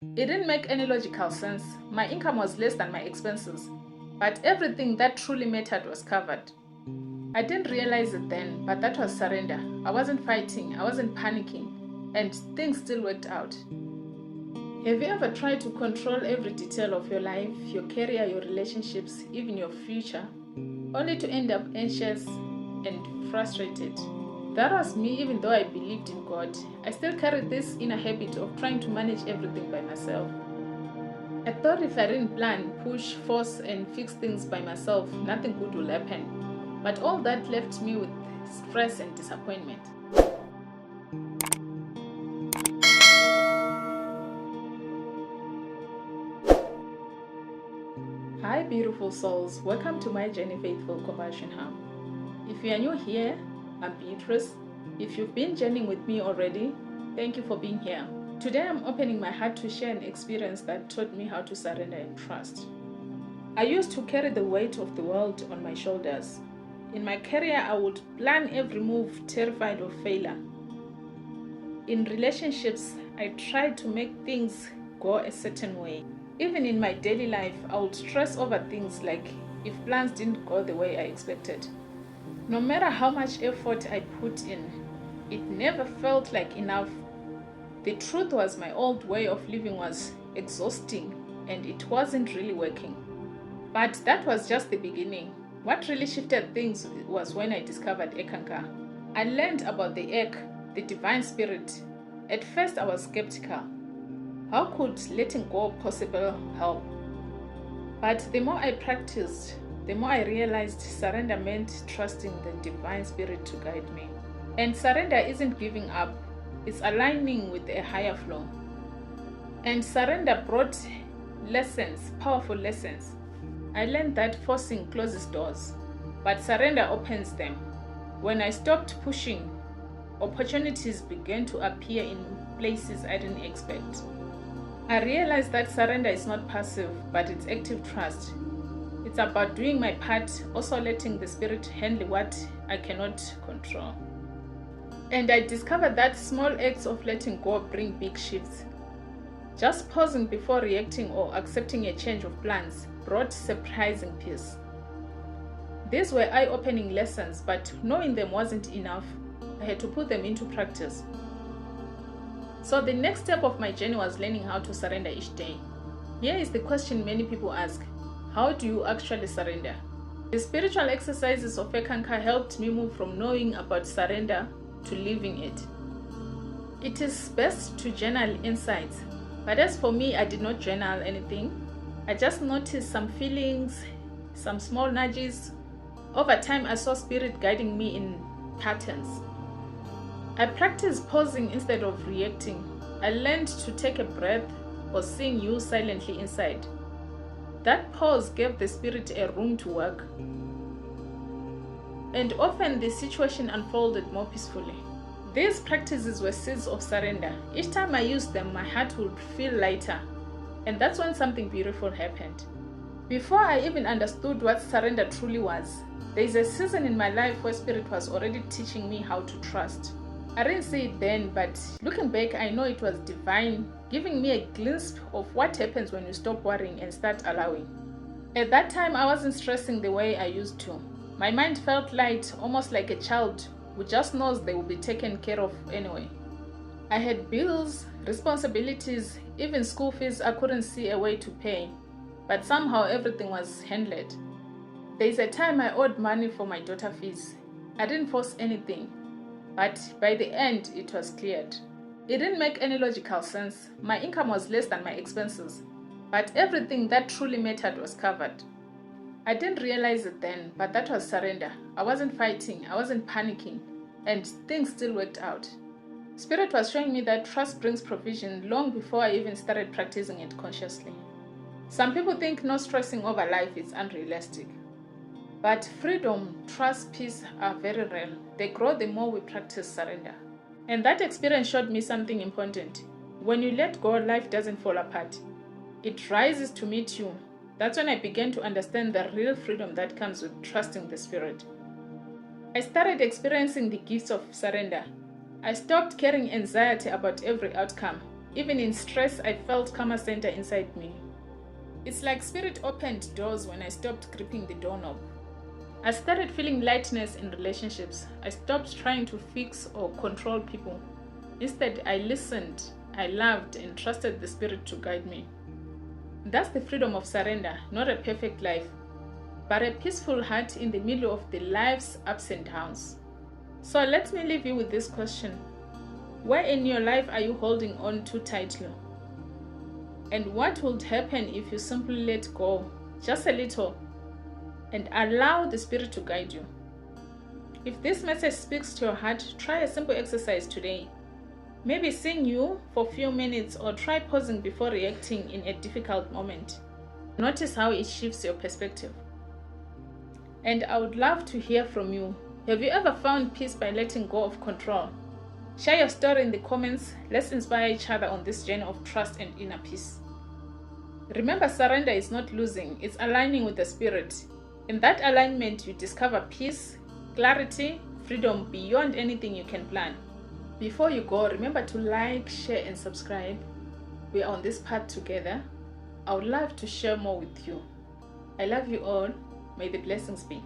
It didn't make any logical sense. My income was less than my expenses, but everything that truly mattered was covered. I didn't realize it then, but that was surrender. I wasn't fighting, I wasn't panicking, and things still worked out. Have you ever tried to control every detail of your life, your career, your relationships, even your future, only to end up anxious and frustrated? That was me, even though I believed in God. I still carried this inner habit of trying to manage everything by myself. I thought if I didn't plan, push, force, and fix things by myself, nothing good will happen. But all that left me with stress and disappointment. Hi, beautiful souls. Welcome to my Journey Faithful Compassion Hub. If you are new here, I'm Beatrice. If you've been journeying with me already, thank you for being here. Today, I'm opening my heart to share an experience that taught me how to surrender and trust. I used to carry the weight of the world on my shoulders. In my career, I would plan every move, terrified of failure. In relationships, I tried to make things go a certain way. Even in my daily life, I would stress over things like if plans didn't go the way I expected. No matter how much effort I put in, it never felt like enough. The truth was my old way of living was exhausting and it wasn't really working. But that was just the beginning. What really shifted things was when I discovered Ekanka. I learned about the Ek, the divine spirit. At first I was skeptical. How could letting go possibly help? But the more I practiced, the more I realized surrender meant trusting the divine spirit to guide me. And surrender isn't giving up, it's aligning with a higher flow. And surrender brought lessons, powerful lessons. I learned that forcing closes doors, but surrender opens them. When I stopped pushing, opportunities began to appear in places I didn't expect. I realized that surrender is not passive, but it's active trust. It's about doing my part, also letting the spirit handle what I cannot control. And I discovered that small acts of letting go bring big shifts. Just pausing before reacting or accepting a change of plans brought surprising peace. These were eye-opening lessons, but knowing them wasn't enough. I had to put them into practice. So the next step of my journey was learning how to surrender each day. Here is the question many people ask: how do you actually surrender? The spiritual exercises of Ekanka helped me move from knowing about surrender to living it. It is best to journal insights, but as for me, I did not journal anything. I just noticed some feelings, some small nudges. Over time, I saw spirit guiding me in patterns. I practiced pausing instead of reacting. I learned to take a breath or sing you silently inside. That pause gave the spirit a room to work. And often the situation unfolded more peacefully. These practices were seeds of surrender. Each time I used them, my heart would feel lighter. And that's when something beautiful happened. Before I even understood what surrender truly was, there is a season in my life where spirit was already teaching me how to trust. I didn't see it then, but looking back, I know it was divine, giving me a glimpse of what happens when you stop worrying and start allowing. At that time, I wasn't stressing the way I used to. My mind felt light, almost like a child who just knows they will be taken care of anyway. I had bills, responsibilities, even school fees I couldn't see a way to pay, but somehow everything was handled. There is a time I owed money for my daughter's fees. I didn't force anything, but by the end, it was cleared. It didn't make any logical sense. My income was less than my expenses, but everything that truly mattered was covered. I didn't realize it then, but that was surrender. I wasn't fighting, I wasn't panicking, and things still worked out. Spirit was showing me that trust brings provision long before I even started practicing it consciously. Some people think no stressing over life is unrealistic. But freedom, trust, peace are very rare. They grow the more we practice surrender. And that experience showed me something important. When you let go, life doesn't fall apart. It rises to meet you. That's when I began to understand the real freedom that comes with trusting the Spirit. I started experiencing the gifts of surrender. I stopped carrying anxiety about every outcome. Even in stress, I felt calmer center inside me. It's like spirit opened doors when I stopped gripping the doorknob. I started feeling lightness in relationships. I stopped trying to fix or control people. Instead, I listened, I loved, and trusted the Spirit to guide me. That's the freedom of surrender, not a perfect life, but a peaceful heart in the middle of the life's ups and downs. So let me leave you with this question. Where in your life are you holding on too tightly? And what would happen if you simply let go, just a little, and allow the Spirit to guide you? If this message speaks to your heart, try a simple exercise today. Maybe sing you for a few minutes or try pausing before reacting in a difficult moment. Notice how it shifts your perspective. And I would love to hear from you. Have you ever found peace by letting go of control? Share your story in the comments. Let's inspire each other on this journey of trust and inner peace. Remember, surrender is not losing, it's aligning with the Spirit. In that alignment, you discover peace, clarity, freedom beyond anything you can plan. Before you go, remember to like, share, and subscribe. We are on this path together. I would love to share more with you. I love you all. May the blessings be.